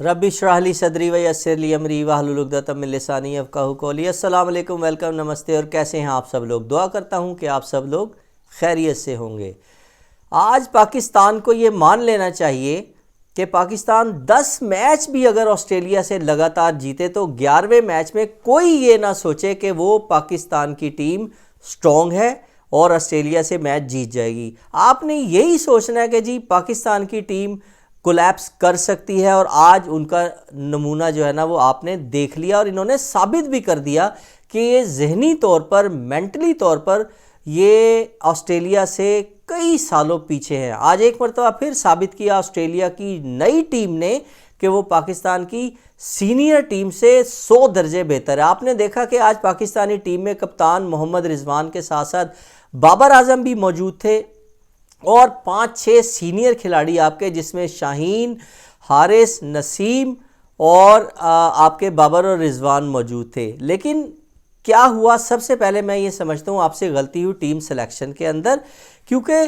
रब्बी इश्रह ली सदरी व यस्सिर ली अमरी वाहलुल उक़दतम मिन लिसानी यफ़क़हू क़ौली। अस्सलाम वालेकुम, वेलकम, नमस्ते। और कैसे हैं आप सब लोग? दुआ करता हूं कि आप सब लोग खैरियत से होंगे। आज पाकिस्तान को ये मान लेना चाहिए कि पाकिस्तान 10 मैच भी अगर ऑस्ट्रेलिया से लगातार जीते तो 11वें मैच में कोई ये ना सोचे कि वो पाकिस्तान की टीम स्ट्रॉन्ग है और ऑस्ट्रेलिया से मैच जीत जाएगी। आपने यही सोचना है कि जी पाकिस्तान की टीम कोलैप्स कर सकती है, और आज उनका नमूना जो है ना वो आपने देख लिया और इन्होंने साबित भी कर दिया कि ये ज़हनी तौर पर, मेंटली तौर पर ये ऑस्ट्रेलिया से कई सालों पीछे हैं। आज एक मरतबा फिर साबित किया ऑस्ट्रेलिया की नई टीम ने कि वो पाकिस्तान की सीनियर टीम से 100 दर्जे बेहतर है। आपने देखा कि आज पाकिस्तानी टीम में कप्तान मोहम्मद रिजवान के साथ साथ बाबर आजम भी मौजूद थे और 5-6 सीनियर खिलाड़ी आपके, जिसमें शाहीन, हारिस, नसीम और आपके बाबर और रिजवान मौजूद थे। लेकिन क्या हुआ? सबसे पहले मैं ये समझता हूँ आपसे गलती हुई टीम सिलेक्शन के अंदर, क्योंकि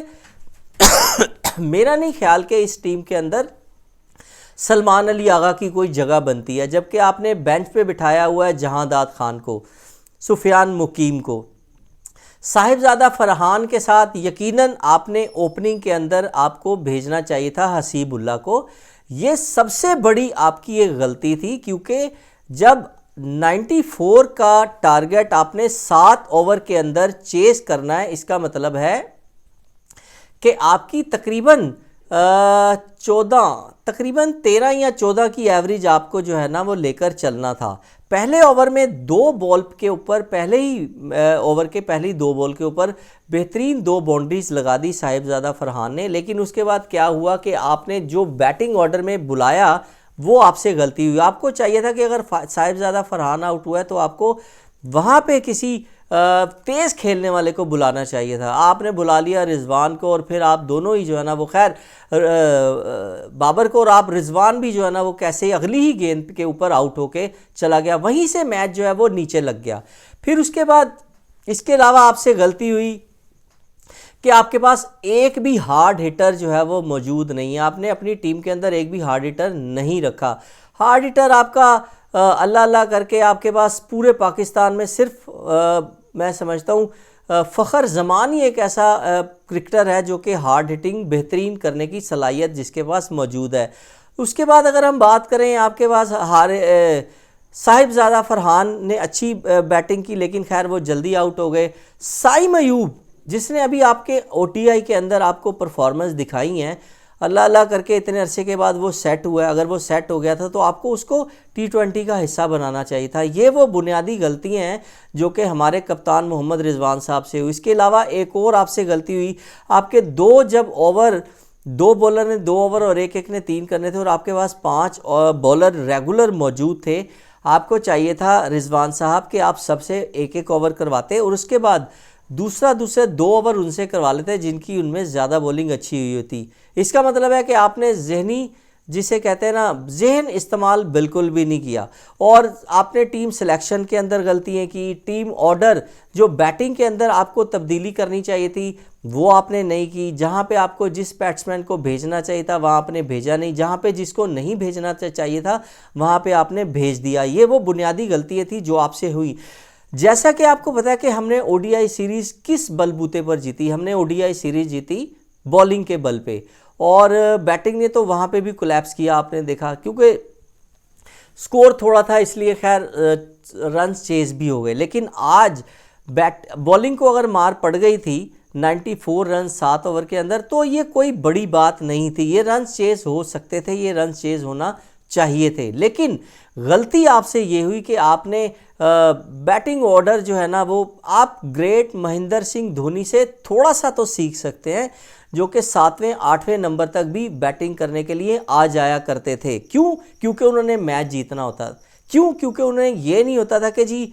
मेरा नहीं ख्याल कि इस टीम के अंदर सलमान अली आगा की कोई जगह बनती है, जबकि आपने बेंच पे बिठाया हुआ है जहांदाद खान को, सुफियान मुकीम को, साहिबजादा फरहान के साथ यकीनन आपने ओपनिंग के अंदर आपको भेजना चाहिए था हसीबुल्ला को। ये सबसे बड़ी आपकी ये गलती थी, क्योंकि जब 94 का टारगेट आपने 7 ओवर के अंदर चेस करना है, इसका मतलब है कि आपकी तकरीबन 13 या 14 की एवरेज आपको जो है ना वो लेकर चलना था। पहले ओवर में 2 बॉल के ऊपर, पहले ही ओवर के पहली 2 बॉल के ऊपर बेहतरीन 2 बाउंड्रीज लगा दी साहिबजादा फरहान ने। लेकिन उसके बाद क्या हुआ कि आपने जो बैटिंग ऑर्डर में बुलाया वो आपसे गलती हुई। आपको चाहिए था कि अगर साहिबजादा फरहान आउट हुआ है तो आपको वहाँ पे किसी तेज़ खेलने वाले को बुलाना चाहिए था। आपने बुला लिया रिजवान को, और फिर आप दोनों ही जो है ना वो, खैर बाबर को, और आप रिजवान भी जो है ना वो कैसे अगली ही गेंद के ऊपर आउट होके चला गया। वहीं से मैच जो है वो नीचे लग गया। फिर उसके बाद इसके अलावा आपसे गलती हुई कि आपके पास एक भी हार्ड हिटर जो है वो मौजूद नहीं है। आपने अपनी टीम के अंदर एक भी हार्ड हिटर नहीं रखा। हार्ड हिटर आपका अल्लाह अल्लाह करके आपके पास पूरे पाकिस्तान में सिर्फ मैं समझता हूँ फ़खर जमान ही एक ऐसा क्रिकेटर है जो कि हार्ड हिटिंग बेहतरीन करने की सलाहियत जिसके पास मौजूद है। उसके बाद अगर हम बात करें, आपके पास साहिबजादा फरहान ने अच्छी बैटिंग की, लेकिन खैर वो जल्दी आउट हो गए। साइम अयूब, जिसने अभी आपके ODI के अंदर आपको परफॉर्मेंस दिखाई हैं, अल्लाह अल्लाह करके इतने अरसे के बाद वो सेट हुआ है। अगर वो सेट हो गया था तो आपको उसको T20 का हिस्सा बनाना चाहिए था। ये वो बुनियादी गलतियां हैं जो कि हमारे कप्तान मोहम्मद रिजवान साहब से हुई। इसके अलावा एक और आपसे गलती हुई, आपके जब ओवर 2 बॉलर ने 2 ओवर और एक ने 3 करने थे, और आपके पास 5 बॉलर रेगुलर मौजूद थे। आपको चाहिए था रिजवान साहब कि आप सबसे एक ओवर करवाते और उसके बाद दूसरे 2 ओवर उनसे करवा लेते जिनकी उनमें ज़्यादा बॉलिंग अच्छी हुई होती। इसका मतलब है कि आपने जहनी, जिसे कहते हैं ना, जहन इस्तेमाल बिल्कुल भी नहीं किया। और आपने टीम सिलेक्शन के अंदर गलतियाँ की। टीम ऑर्डर जो बैटिंग के अंदर आपको तब्दीली करनी चाहिए थी वो आपने नहीं की। जहाँ पे आपको जिस बैट्समैन को भेजना चाहिए था वहाँ आपने भेजा नहीं, जहाँ पे जिसको नहीं भेजना चाहिए था वहाँ पे आपने भेज दिया। ये वो बुनियादी गलतियाँ थी जो आपसे हुई। जैसा कि आपको पता है कि हमने ODI सीरीज़ किस बलबूते पर जीती। हमने ODI सीरीज़ जीती बॉलिंग के बल पे, और बैटिंग ने तो वहाँ पे भी कोलैप्स किया। आपने देखा क्योंकि स्कोर थोड़ा था, इसलिए खैर रन्स चेज भी हो गए। लेकिन आज बॉलिंग को अगर मार पड़ गई थी 94 रन 7 ओवर के अंदर, तो ये कोई बड़ी बात नहीं थी। ये रन्स चेज हो सकते थे, ये रन्स चेज होना चाहिए थे। लेकिन गलती आपसे ये हुई कि आपने बैटिंग ऑर्डर जो है ना वो, आप ग्रेट महेंद्र सिंह धोनी से थोड़ा सा तो सीख सकते हैं, जो कि 7वें 8वें नंबर तक भी बैटिंग करने के लिए आ जाया करते थे। क्यों? क्योंकि उन्होंने मैच जीतना होता। क्यों? क्योंकि उन्हें ये नहीं होता था कि जी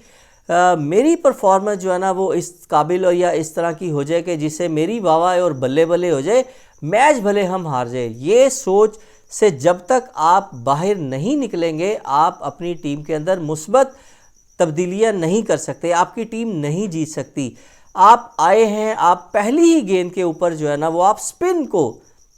मेरी परफॉर्मेंस जो है ना वो इस काबिल और या इस तरह की हो जाए कि जिससे मेरी वाह और बल्ले बल्ले हो जाए, मैच भले हम हार जाए। ये सोच से जब तक आप बाहर नहीं निकलेंगे, आप अपनी टीम के अंदर मुस्बत तब्दीलियां नहीं कर सकते, आपकी टीम नहीं जीत सकती। आप आए हैं, आप पहली ही गेंद के ऊपर जो है ना वो आप स्पिन को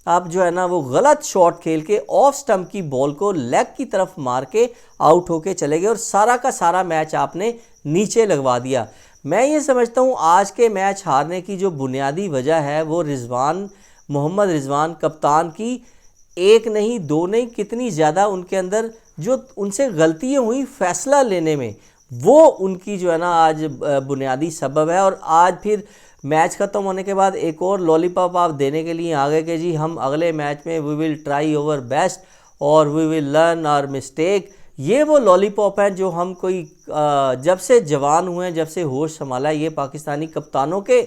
आप जो है ना वो गलत शॉट खेल के ऑफ स्टंप की बॉल को लेग की तरफ मार के आउट होके चले गए और सारा का सारा मैच आपने नीचे लगवा दिया। मैं ये समझता हूँ आज के मैच हारने की जो बुनियादी वजह है वो मोहम्मद रिजवान कप्तान की एक नहीं दो नहीं कितनी ज़्यादा उनके अंदर जो उनसे गलतियाँ हुई फैसला लेने में, वो उनकी जो है ना आज बुनियादी सबब है। और आज फिर मैच ख़त्म होने के बाद एक और लॉलीपॉप आप देने के लिए आ गए कि जी हम अगले मैच में we will try our best और we will learn our mistake. ये वो लॉलीपॉप हैं जो हम कोई जब से जवान हुए हैं, जब से होश संभाला, ये पाकिस्तानी कप्तानों के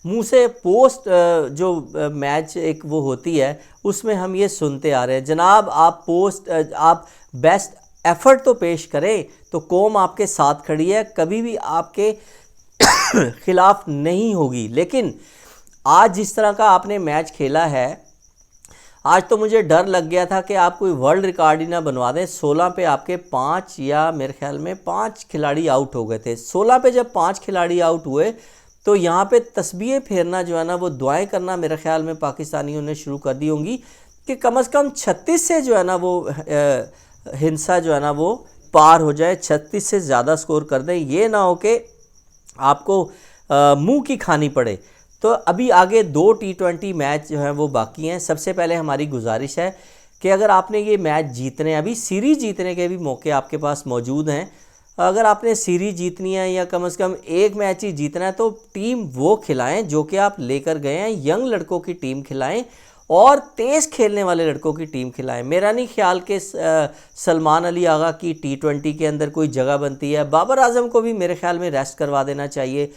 मुंह से पोस्ट जो मैच एक वो होती है उसमें हम ये सुनते आ रहे हैं। जनाब आप बेस्ट एफर्ट तो पेश करें तो कौम आपके साथ खड़ी है, कभी भी आपके खिलाफ नहीं होगी। लेकिन आज जिस तरह का आपने मैच खेला है, आज तो मुझे डर लग गया था कि आप कोई वर्ल्ड रिकॉर्ड ही ना बनवा दें। 16 पे आपके 5 या मेरे ख्याल में 5 खिलाड़ी आउट हो गए थे। 16 पे जब 5 खिलाड़ी आउट हुए तो यहाँ पे तस्बीहें फेरना जो है ना वो दुआएं करना मेरे ख्याल में पाकिस्तानियों ने शुरू कर दी होंगी कि कम से कम 36 से जो है ना वो हिंसा जो है ना वो पार हो जाए, 36 से ज़्यादा स्कोर कर दें, ये ना हो कि आपको मुंह की खानी पड़े। तो अभी आगे 2 T20 मैच जो हैं वो बाकी हैं। सबसे पहले हमारी गुजारिश है कि अगर आपने ये मैच जीतने, अभी सीरीज़ जीतने के भी मौके आपके पास मौजूद हैं, अगर आपने सीरीज़ जीतनी है या कम से कम एक मैच ही जीतना है तो टीम वो खिलाएं जो कि आप लेकर गए हैं। यंग लड़कों की टीम खिलाएं और तेज़ खेलने वाले लड़कों की टीम खिलाएं। मेरा नहीं ख्याल कि सलमान अली आगा की T20 के अंदर कोई जगह बनती है। बाबर आजम को भी मेरे ख्याल में रेस्ट करवा देना चाहिए।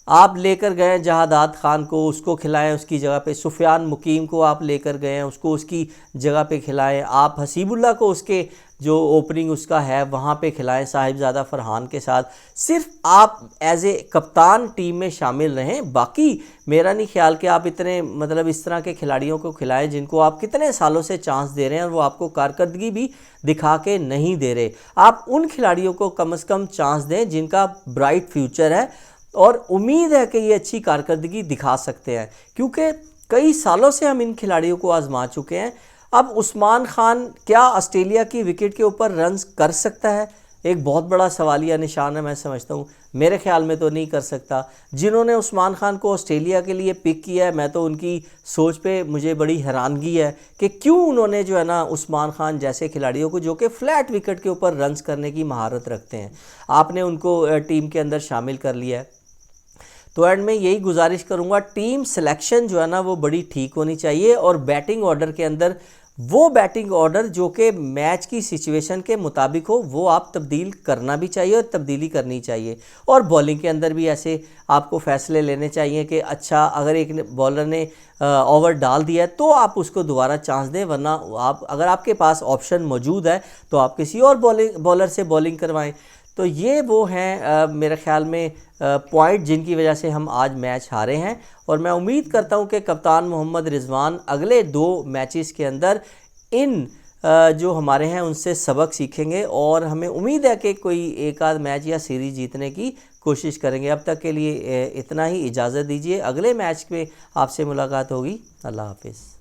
आप लेकर गए जहादात खान को, उसको खिलाएं उसकी जगह पे। सुफियान मुकीम को आप लेकर गए हैं, उसको उसकी जगह पे खिलाएं। आप हसीबुल्ला को उसके जो ओपनिंग उसका है वहाँ पे खिलाएं साहिबजादा फरहान के साथ। सिर्फ आप एज ए कप्तान टीम में शामिल रहें। बाकी मेरा नहीं ख्याल कि आप इतने मतलब इस तरह के खिलाड़ियों को खिलाएं जिनको आप कितने सालों से चांस दे रहे हैं और वो आपको कारकर्दगी भी दिखा के नहीं दे रहे। आप उन खिलाड़ियों को कम से कम चांस दें जिनका ब्राइट फ्यूचर है और उम्मीद है कि ये अच्छी कारकर्दगी दिखा सकते हैं, क्योंकि कई सालों से हम इन खिलाड़ियों को आजमा चुके हैं। अब उस्मान खान क्या ऑस्ट्रेलिया की विकेट के ऊपर रन्स कर सकता है? एक बहुत बड़ा सवालिया निशान है। मैं समझता हूँ मेरे ख्याल में तो नहीं कर सकता। जिन्होंने उस्मान खान को ऑस्ट्रेलिया के लिए पिक किया है, मैं तो उनकी सोच पे मुझे बड़ी हैरानगी है कि क्यों उन्होंने जो है ना उस्मान खान जैसे खिलाड़ियों को जो कि फ्लैट विकेट के ऊपर रन्स करने की महारत रखते हैं, आपने उनको टीम के अंदर शामिल कर लिया है। तो एंड में यही गुजारिश करूंगा, टीम सिलेक्शन जो है ना वो बड़ी ठीक होनी चाहिए और बैटिंग ऑर्डर के अंदर वो बैटिंग ऑर्डर जो कि मैच की सिचुएशन के मुताबिक हो वो आप तब्दील करना भी चाहिए और तब्दीली करनी चाहिए। और बॉलिंग के अंदर भी ऐसे आपको फ़ैसले लेने चाहिए कि अच्छा अगर एक बॉलर ने ओवर डाल दिया है तो आप उसको दोबारा चांस दें, वरना आप अगर आपके पास ऑप्शन मौजूद है तो आप किसी और बॉलर से बॉलिंग करवाएं। तो ये वो हैं मेरे ख्याल में पॉइंट जिनकी वजह से हम आज मैच हारे हैं। और मैं उम्मीद करता हूं कि कप्तान मोहम्मद रिजवान अगले 2 मैचेस के अंदर इन जो हमारे हैं उनसे सबक सीखेंगे और हमें उम्मीद है कि कोई एक आध मैच या सीरीज़ जीतने की कोशिश करेंगे। अब तक के लिए इतना ही, इजाज़त दीजिए। अगले मैच में आपसे मुलाकात होगी। अल्लाह हाफिज़।